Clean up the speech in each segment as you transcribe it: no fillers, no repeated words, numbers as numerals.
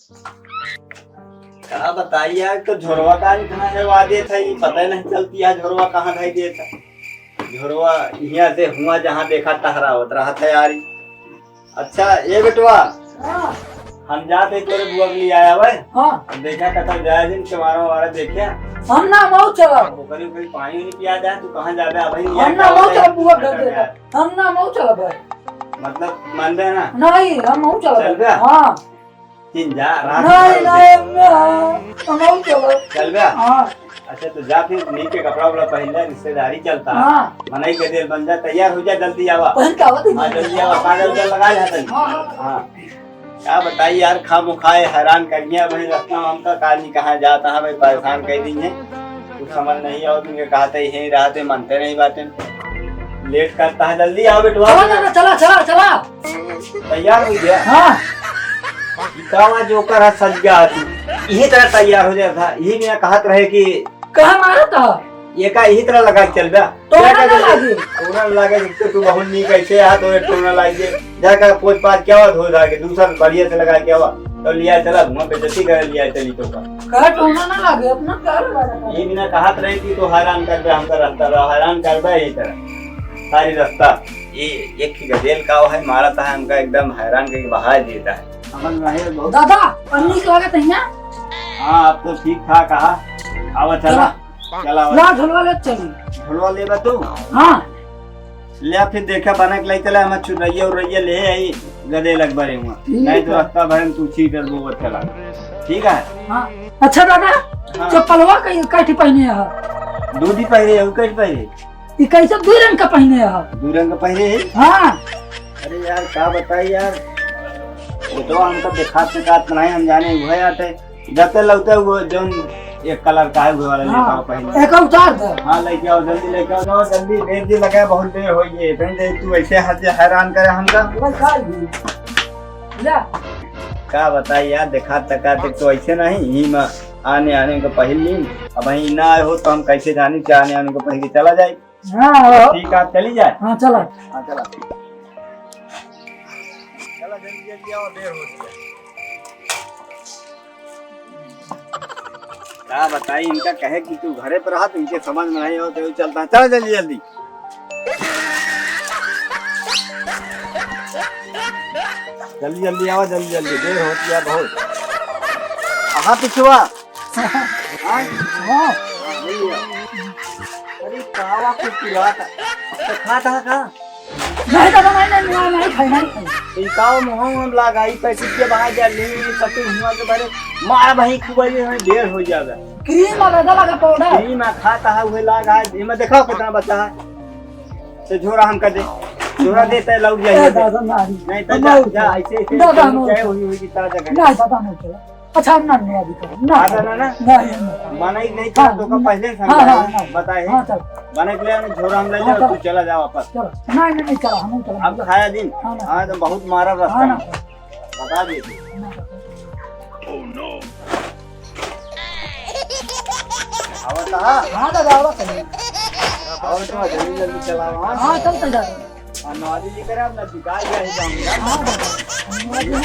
क्या बताइए यार, तो झोरवा का इतना जवा दे था, ये पता ही नहीं चलती यार झोरवा कहाँ ढाई दिया था। झोरवा यहाँ से हुआ जहाँ देखा टहरा होता रहा था यार। अच्छा ये बेटवा, हम जाते तेरे बुआ के लिए आया भाई। हाँ देखा कतल जाए दिन तुम्हारा हमारा देखे हम ना मऊ चला पोखरी उखरी पानी नहीं पिया जाए, तू कहाँ जाबे भाई? हम ना मऊ चला बुआ घर देता हम ना मऊ चला भाई। मतलब मान दे ना नहीं हम मऊ चला चल बे। हाँ तीन जा रात नहीं हम मऊ चला चल बे। हाँ अच्छा तो जा फिर नी के कपड़ा वपड़ा पहन ले, रिश्तेदारी चलता है। हाँ मनाई के देर बन जा, तैयार हो जा, जल्दी आवा। पहन का आवत हाँ जल्दी आवा, काजल उजल लगा जाता। हाँ हाँ क्या बताइए यार, खा मुखाए हैरान कर गया भाई। रास्ता में हमका काली कहाँ जाता है भाई, परेशान कर दी है। कुछ समझ नहीं आओ, तुमके कहते ही रहते मनते नहीं बातें। लेट करता है, जल्दी आओ बेटवा। चला चला चला तैयार हो गया? हाँ इतना जोकर है सज गया तू, यही तरह तैयार हो जाए था। यही मैं कहत रहे कि कहाँ मारा था ये का यही तरह लगा के चल बा। तोड़ा ना लागे तोड़ा लागे जिससे तू बहुत नी कैसे आ तो तोड़ा लागे जाकर पोछ पाछ क्या हुआ धो धा के दूसरा बढ़िया से लगा के आवा तो लिया चला धुआं पे जति कर लिया चली तो का कहा टोना ना लागे अपना क्या लगा ये बिना कहत रहे कि तो हैरान कर दे हमका रास्ता रहा, हैरान कर दे यही तरह सारी रास्ता। ये एक ही गदेल का है मारा था हमका, एकदम हैरान करके बहा देता है। समझ में आया बहुत दादा पन्नी से लगा तहिया। हाँ अब तो ठीक ठाक कहा। आवा चला चला ला झुलवा ले चली झुलवा ले बा तू। हाँ ले फिर देखा बना के लाई चला हम चुनैया उरैया ले आई गदे लग बरे हुआ नहीं तो रास्ता भर तू चीटर वो चला। ठीक है हाँ अच्छा दादा हाँ। चप्पलवा कैठी पहने है दूधी पहरे है कैसे पहरे? ये कैसे दो रंग का पहने है? दू रंग का पहरे है। हाँ अरे यार क्या बताई यार, ये तो हमको दिखात दिखात नहीं हम जाने हुए आते जाते लगते वो जो एक कलर का है वो वाला लेके आओ पहले। एक उतार दे। हाँ लेके आओ जल्दी लेके आओ जाओ जल्दी, देर जी लगा बहुत देर हो गई है। फिर तू ऐसे हैरान करे हमका ले क्या बताई यार, देखा तका तो ऐसे नहीं ही में आने आने को पहल ली। अब वही ना आए हो तो हम कैसे जाने कि आने आने को पहले के चला जाए। हाँ ठीक है चली जाए। हाँ चला हाँ चला चला जल्दी जल्दी आओ, देर हो गई। क्या बताई इनका कहे कि तू घरे पर रहा तो इनके समझ में नहीं हो तो चलता है। चल जल्दी जल्दी जल्दी जल्दी आओ, जल्दी जल्दी देर होती है बहुत। हाँ पिछुआ हाँ अरे कावा कुछ पिला था तो खाता खा नहीं दादा नहीं खाई नहीं खाई इकाओ मोहम लगाई पैसे के बाहर जा ले सके हुआ के बारे मार भाई खूब में देर हो जाएगा। क्रीम लगा लगा पाउडर क्रीम खाता है वो लगा इमे देखो कितना बच्चा है तो झोरा हम कर दे झोरा देता है लौट जाइए दादा नहीं तो जा जा ऐसे ऐसे चाहे हुई की तरह जगह नहीं दादा नहीं चला। अच्छा ना नहीं अभी कर ना आता ना नहीं मना ही नहीं था तो का पहले समझा बताए हाँ चल बने के लिए झोरा हम ले ले तू चला जा वापस। चलो नहीं चला हम चला अब खाया दिन हाँ तो बहुत मारा रास्ता बता दे। आवता हाँ दादा आवा चलिए और तो जल्दी जल्दी चला वहां। हाँ चलते जा नवाजी जी करे अपना बिगाड़ गया है जाऊंगा। हाँ दादा नहीं तो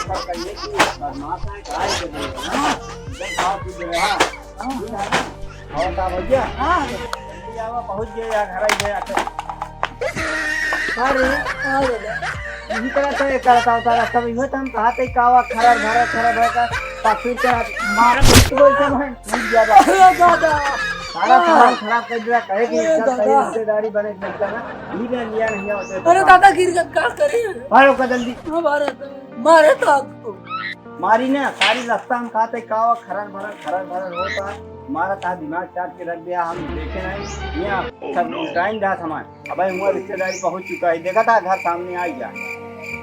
कर कहिए कि बदमाश है काय के दे हां जब खा पी ले हां और का हो गया। हाँ जल्दी आवा पहुंच गए या घर ही गए आके। अरे आ दादा इसी तरह से करता होता रास्ता में होता हम कहते कावा खरा का ताकि का मारा बोल से भाई भूल जाएगा। अरे दादा सारा सामान खराब कर दिया कहे कि इसका सही रिश्तेदारी बने लगता ना लीने लिया नहीं होते। अरे दादा गिर गया क्या करे मारो का जल्दी मारे तो आपको मारी ना सारी रास्ता हम कहते कावा खरा भरा होता हमारा था दिमाग चाट के रख दिया। हम देखे नहीं यहाँ सब टाइम रहा सामान अब हुआ रिश्तेदारी पहुंच चुका है देखा था घर सामने आ गया।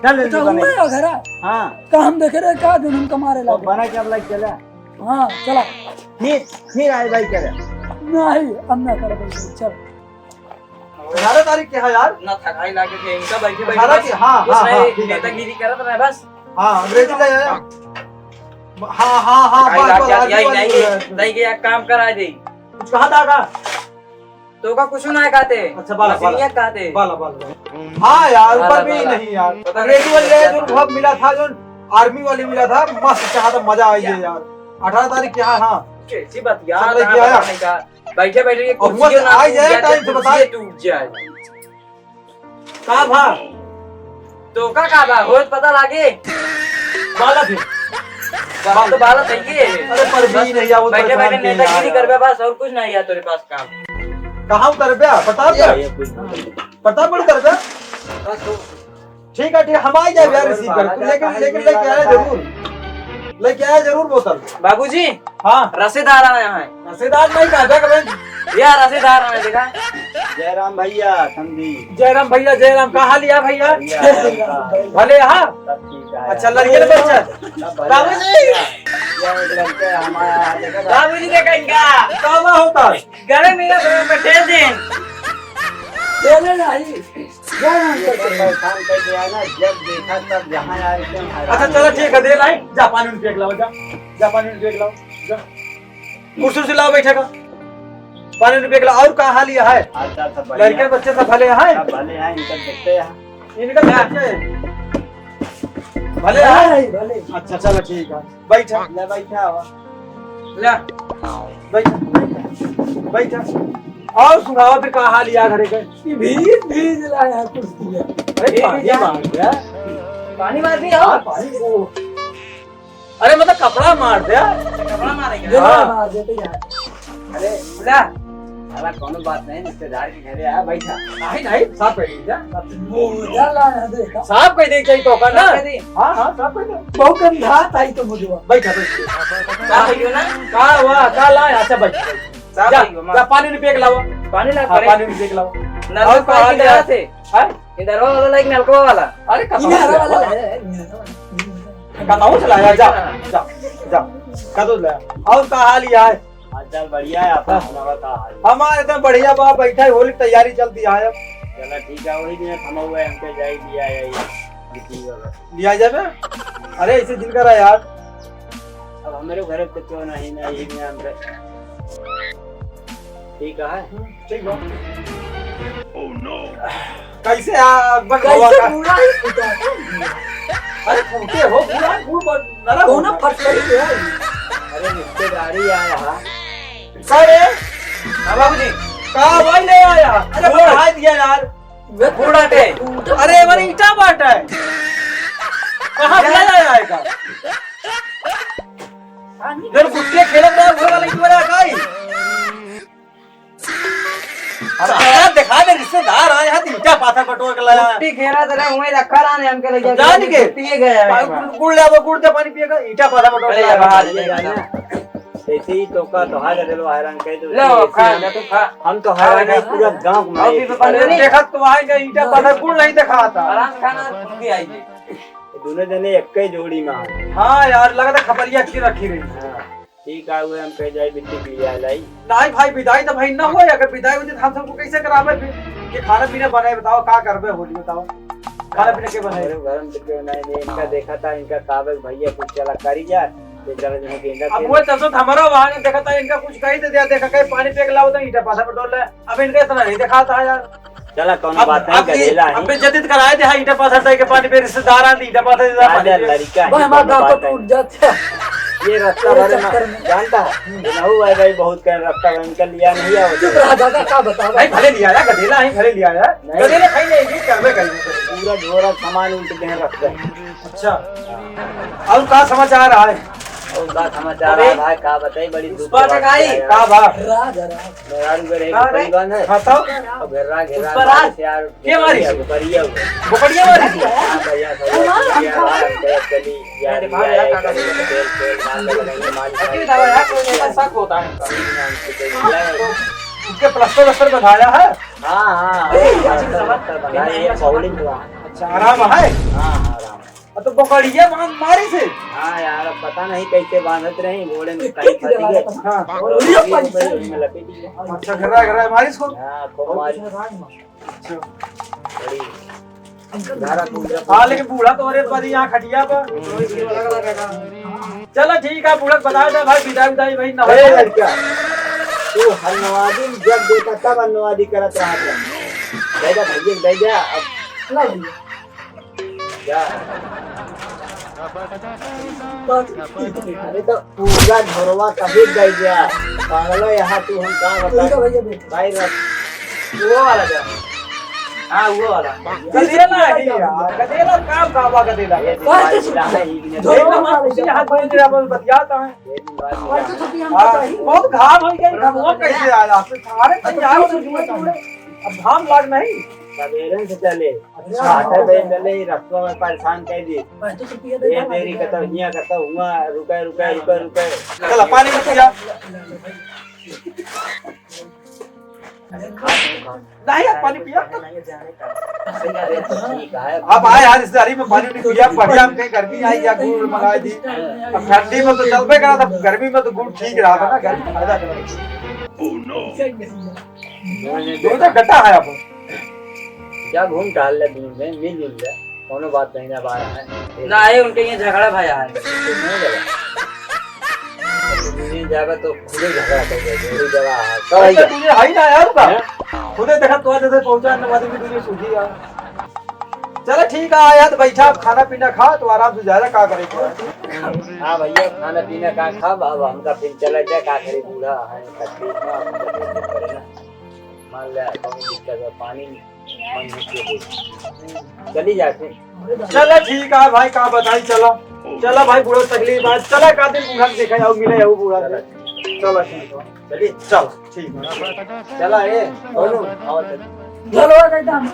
चल जल्दी बने घर हाँ का हम देखे रहे का दिन हम कमारे तो लगे बना के अब लग चला हाँ चला फिर आए भाई करे नहीं हम ना कर चल 18 तारीख के है यार ना थकाई लागे थे इनका बैठे 18 की हाँ नेतागिरी करत रहे बस हाँ अंग्रेजी ले हाँ नहीं के एक काम करा दे कुछ कहा था तो का कुछ ना कहते। अच्छा बाला कहते बाला हाँ यार ऊपर भी नहीं यार अंग्रेजी वाले जो बहुत मिला था जो आर्मी वाले मिला था, मस्त चाहा था, मजा आई है यार। 18 तारीख के यहाँ, हाँ कैसी बात यार, सब लेके कहाँ आया। बताने का? बैठे बैठे ये और कुर्सी मस्त ना आ टूट जाए जाए, टाइम से कुर्सी बताए। टूट जाए। कहा भा तो का बा होत पता लागे बाला थे। बात तो बाला सही है। अरे पर भी नहीं आ, वो बैठे परेशान बैठे किए नेतागिरी यार। करबे बस, और कुछ नहीं है तेरे पास काम। कहाँ उतर गया प्रतापगढ़? प्रतापगढ़ उतर गया। ठीक है ठीक है, हम आ जाए यार रिसीव कर। तू लेकिन लेकिन लेके आया जरूर, लेके आया जरूर बोतल। बाबूजी हाँ रसेदार आए हैं। रसेदार नहीं कहा जा करें। यार रसेदार आए देखा। जयराम भैया समझी। जयराम भैया, जयराम कहाँ लिया भैया? भले यहाँ। सब ठीक है। अच्छा लड़के ने बच्चा। बाबूजी बाबूजी देखा इनका कामा होता गले मेरा बैठे दिन चले नहीं जयराम करते हैं। परेशान करके आया ना, जब देखा तब जहाँ आए थे हम अच्छा चलो ठीक है, दे लाई। जा पानी में फेंक लाओ, जा जा पानी में फेंक लाओ, जा कुर्सी से लाओ बैठेगा, पानी में फेंक लाओ। और कहाँ लिया है? अच्छा सब बढ़िया। लड़के बच्चे सब भले हैं? सब भले हैं, इनका देखते हैं। इनका बच्चे भले हैं? नहीं भले अच्छा चलो ठीक है, बैठा ले बैठा हुआ। ला बैठा बैठा। और सुनाओ फिर कहाँ लिया घरे के? भीज लाया कुर्सी है। अरे पानी मार दिया, पानी मार दिया हो। पानी को अरे मतलब कपड़ा मार दिया। कपड़ा मारेगा जयराम मार देते यार। अरे ला साला कोनो बात नहीं, रिश्तेदार के घरे आया बैठा। नहीं नहीं साफ कर दीजिए, मोजा लाया देखा। साफ कर दीजिए तो का ना। कह दी हाँ हाँ साफ कर दो। बहुत गंधा आई तो मुझे बैठा बैठा। साफ हो ना का हुआ का लाया? अच्छा बैठ साफ जा, हो जा पानी में फेंक लाओ। पानी ला हाँ, करे पानी में फेंक लाओ। नलका और कहाँ पानी लिया? किधर से हैं? इधर वाला लाइक नलका वाला। अरे इनारा वाला कहाँ है, इनारा वाला। कताऊ चलाया? जा जा जा कदू लाया। और कहाँ लिया है? हालचाल बढ़िया है आपका, हमारा का हाल। हमारे तो बढ़िया बा, बैठा है, होली की तैयारी चलती है। अब चलो ठीक है, वही दिन थमा हुआ है, हमके जाई दिया है ये गिट्टी वाला। लिया जाए। अरे ऐसे दिन करा यार। अब हमारे घर पे क्यों नहीं ना, यही में हमके ठीक है। ठीक बा। कैसे बन हुआ कैसे का? पूरा ही फुटा था। अरे फूटे हो पूरा फूट नरम दोनों होगा। फट गई है। अरे रिश्तेदारी आया है। अरे हाँ बाबूजी कहाँ भाई ले आया? अरे बढ़ा दिया यार। बूढ़ा टे अरे मैंने ईटा बांटा है। कहाँ ले आया है का? जब गुट्टे खेलत रहा वो वाला ईट वाला काई। अरे दिखा दे, रिश्तेदार आए हैं, ईटा पाथर पटोर के लाया। कुट्टी खेरा तेरा वहीं रखा रहने हमके ले जाके जान के? पिए गया है गुड़ ले वो गुड़ से पानी पिएगा, ईटा पाथर पटोर के अरे लाया। बाहर ये जाना ऐसे ही तो का तो हाल है, हैरान कह दो। लो खा ले तू खा हम तो हैरान है, पूरा गांव और भी में बता अरे देखा तो आएगा, ईटा पाथर गुड़ नहीं दिखा था। आराम से खाना भी आइए। दोनों जने एक ही जोड़ी में हैं। हाँ यार लगा था खपरिया अच्छी रखी रही। हाँ, ठीक है, हुए हम कह जाए बिट्टी के लिए लाई। नहीं भाई विदाई तो भाई ना हुआ, अगर विदाई होती तो हम सबको कैसे करावे फिर? ये खाना पीना बनाए बताओ, क्या करबे होली बताओ? खाना पीना के बनाए? हमारे घर में तो क्यों नहीं, इनका देखा था, इनका कागज भैया कुछ चला करी जाए बेचारा जो है कि इनका अब वो तसो हमारा वहां ने देखा था, इनका कुछ कही तो दिया, देखा कहीं पानी पे लाओ तो ईटा पासा पे डोल रहा है। अब इनका इतना नहीं देखा था यार। चला कौन अब बात नहीं, गधेला है। अब जदित कराए थे, हाँ ईटा पासा दे के पानी पे रिश्तेदार आते ईटा पासा दे पानी राजा पे। लड़का है, भाई हमारा कौन गाँव बात तो है। टूट जाते हैं। ये रास्ता पूरे भरे चक्कर में। जानता है नहू है भाई, बहुत कह रास्ता भरे इनका लिया नहीं है। चुप रहा दादा, क्या बताओ भाई भले लिया है, गधेला है, भले लिया है। नहीं। गधेला खाई नहीं ये करबे कहीं। पूरा झोरा सामान उल्ट के रख दे। अच्छा और क्या समाचार है? और बात समाचार आ रहा है, का बताई बड़ी दुख पुष्पा चकाई, का बा राज राज मेरा घर हाँ रे। परिवार है। हाँ तो अब घेरा घेरा पुष्पा राज। से यार के मारी? बढ़िया हुआ। बुकड़िया मारी थी? हाँ भैया चली यार दिखा दे यार, काका। अच्छी दवा यार, कोई ऐसा शक होता है उसके प्लास्टर बनाया है। हाँ हाँ बॉलिंग हुआ। अच्छा आराम है। हाँ हाँ राम। तो बुकड़िया मारी से। हाँ यार, अब पता नहीं कैसे बांधत रही, घोड़े में कहीं फंस गए। हाँ उसमें लपेटी गए। अच्छा घर मारी इसको। हाँ खूब मारी अच्छा बड़ी धारा टूट गया। हाँ लेकिन बूढ़ा तो अरे बड़ी यहाँ खटिया पर। चलो ठीक है, बूढ़ा बता दे भाई, विदाई विदाई भाई ना ए लड़का, तू हलनवादी जब देखा तब हलनवादी करत रहा था। दे जा भैया, दे जा अब जा। अरे तो पूरा झोरवा कभी गई गया पागलो यहाँ तू हम कहाँ बता भैया बेटा भाई रख वो वाला जा हाँ वो वाला गदेला है यार, गदेला काम कावा गदेला ये बात तो दिमाग है झोरवा मार उसी हाथ में तेरा बस बतियाता है। बात तो छुट्टी हम हाँ, चाहिए बहुत घाम हो गया, घाम कैसे आया आपसे सारे तैयार हो चुके हैं। अब घाम लाग नहीं। सवेरे से चले 8 बजे चले रास्ता में परेशान कर दिए बात तो छुट्टी ये देरी करता हिया करता हुआ रुके रुके रुके रुके चल पानी में पिया। नहीं यार पानी पिया। अब आए यार इस दारी में पानी नहीं पिया, बढ़िया हम कहीं गर्मी आई या गुड़ मंगाई थी। अब ठंडी में तो चलबे करा था, गर्मी में तो गुड़ ठीक रहा था ना, गर्मी फायदा करा। दो गड्ढा है अब। क्या घूम टहल ले दिन में मिल जुल ले कोनो बात नहीं ना बाहर है ना ये उनके यहाँ झगड़ा भया है नहीं जाएगा तो खुदे झगड़ा कर देंगे पूरी जगह है तो तुझे हाई ना यार का खुदे देखा तो जैसे पहुंचा न वादी भी तुझे सूझी यार। चलो ठीक है आया तो बैठा खाना पीना खा तो आराम से जा रहा का करेगा। हाँ भैया खाना पीना का खा अब हमका फिर चला जाए का करे बूढ़ा है तकलीफ में करे ना मान ले कौन दिक्कत है पानी मन चली जाते चलो ठीक है भाई का बताई चलो चलो भाई बूढ़ा तकलीफ है चला का दिन बूढ़ा देखा जाओ मिले जाओ बूढ़ा चलो ठीक है चलिए चलो ठीक है चला ये दोनों आओ झोरवा का दाम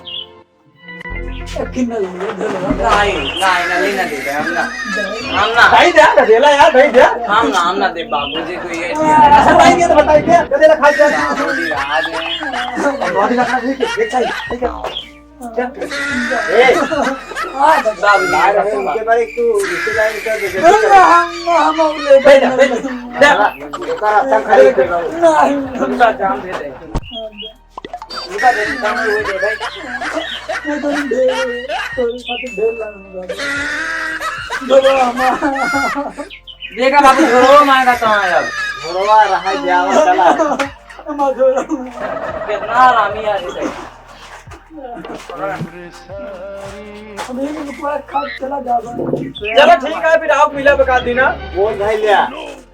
एक किन्ना ले झोरवा नहीं नहीं ना लेना दे हम ना भाई दे गदेला यार भाई दे हम ना दे बाबूजी को ये अच्छा भाई के तो बताई दे गदेला खाई जा बाबूजी आज बॉडी रखना ठीक है ठीक है ए हां बाबूजी ला रहे उनके बारे तू रिश्तेदार कर दे हम ले का रास्ता खरीद दे नहीं उनका जाम दे दे उनका दे काम हुए दे भाई वो तो दे तो साथ ढेर लगा झोरवा मार देखा बाबू झोरवा मांगा तो है अब घोरवा रहा जावा चला मधुरा कितना आरामी आ रही है अभी भी पूरा खाद चला जा रहा है चलो ठीक है फिर आओ मिला बका देना वो नहीं लिया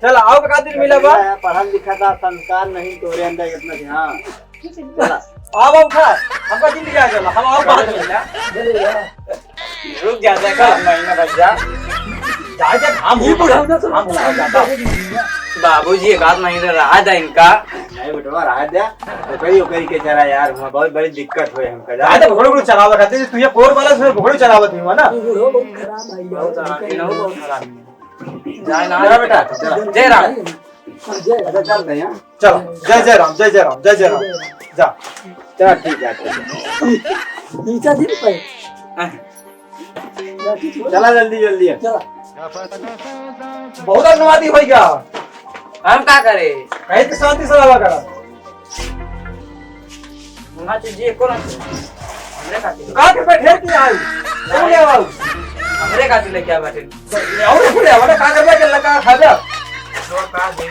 चल आओ बका दिन मिला बा पढ़ा लिखा था संस्कार नहीं तोरे अंदर इतना ध्यान चला आओ उठा हमका दिन क्या चला हम आओ बाहर मिलना रुक जा देखा महीना बच जा जा हम ही बुढ़ा ना तो हम जाता बाबूजी एक आध महीने रहा था इनका नहीं बेटवा रहा दे ओकरी के चला यार वहां बहुत बड़ी दिक्कत हुई हमका जा आज भोगड़ू चलावा करते तू ये पोर वाला से भोगड़ू चलावत हुआ ना बुढ़ो बहुत खराब है बहुत खराब जाए ना चला बेटा चला जय राम अच्छा चलते हैं चलो जय जय राम जय जय राम जय जय राम जा चल ठीक है नीचा दिन पे चला जल्दी जल्दी चला बहुत अनुवादी हो गया हम क्या करे कहीं तो शांति से रहा करा वहाँ चीज़ कौन हमरे खातिर कहां के बैठे की आई क्यों ले आओ हमरे खातिर लेके आ बैठे और बोले वाला का करबे के लगा खा जा तो का दे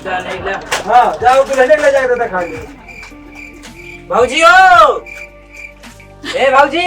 जा नहीं ले हां जाओ तू लेने ले जाके खा ले भाऊजी ओ ए भाऊजी